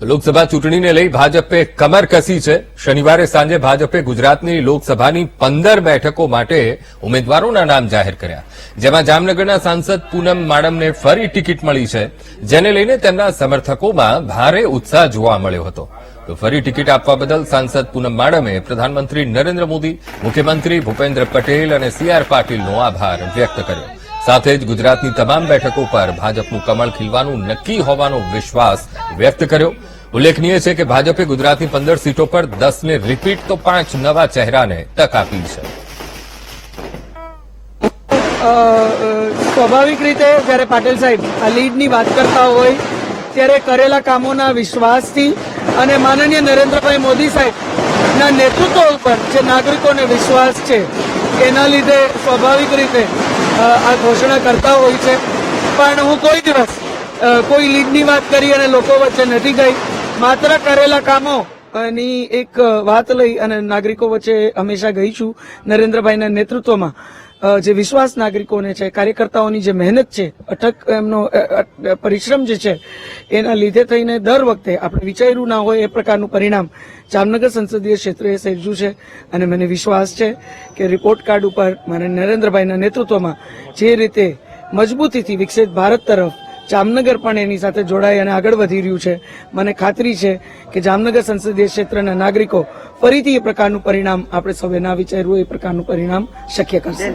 લોકસભા ચૂંટણીને લઈ ભાજપે કમર કસી છે. શનિવારે સાંજે ભાજપે ગુજરાતની લોકસભાની 15 બેઠકો માટે ઉમેદવારોના નામ જાહેર કર્યા, જેમાં જામનગરના સાંસદ પૂનમ માડમને ફરી ટિકિટ મળી છે, જેને લઈને તેમના સમર્થકોમાં ભારે ઉત્સાહ જોવા મળ્યો હતો. તો ફરી ટિકિટ આપવા બદલ સાંસદ પૂનમ માડમે પ્રધાનમંત્રી નરેન્દ્ર મોદી, મુખ્યમંત્રી ભૂપેન્દ્ર પટેલ અને CR પાટીલનો આભાર વ્યક્ત કર્યો. સાથે જ ગુજરાતની તમામ બેઠકો પર ભાજપનું કમળ ખીલવાનું નક્કી હોવાનો વિશ્વાસ વ્યક્ત કર્યો. ઉલ્લેખનીય છે કે ભાજપે ગુજરાતની 15 સીટો પર 10 ને રિપીટ તો 5 નવા ચહેરાને તક આપી છે. સ્વાભાવિક રીતે જ્યારે પાટીલ સાહેબ આ લીડની વાત કરતા હોય ત્યારે કરેલા કામોના વિશ્વાસથી અને માનનીય નરેન્દ્રભાઈ મોદી સાહેબના નેતૃત્વ ઉપર જે નાગરિકોને વિશ્વાસ છે એના લીધે સ્વાભાવિક રીતે આ ઘોષણા કરતા હોય છે. પણ હું કોઈ દિવસ કોઈ લીડની વાત કરી અને લોકો વચ્ચે નથી ગઈ. માત્ર કરેલા કામોની એક વાત લઈ અને નાગરિકો વચ્ચે હંમેશા ગઈ છું. નરેન્દ્રભાઈના નેતૃત્વમાં જે વિશ્વાસ નાગરિકોને છે, કાર્યકર્તાઓની જે મહેનત છે, અટક એમનો પરિશ્રમ જે છે એના લીધે થઈને દર વખતે આપણે વિચાર્યું ના હોય એ પ્રકારનું પરિણામ જામનગર સંસદીય ક્ષેત્રે સર્જ્યું છે. અને મને વિશ્વાસ છે કે રિપોર્ટ કાર્ડ ઉપર મને નરેન્દ્રભાઈના નેતૃત્વમાં જે રીતે મજબૂતીથી વિકસિત ભારત તરફ જામનગર પણ એની સાથે જોડાઈ અને આગળ વધી રહ્યું છે, મને ખાતરી છે કે જામનગર સંસદીય ક્ષેત્રના નાગરિકો ફરીથી એ પ્રકારનું પરિણામ આપણે સૌએ ના વિચાર્યું એ પ્રકારનું પરિણામ શક્ય કરશે.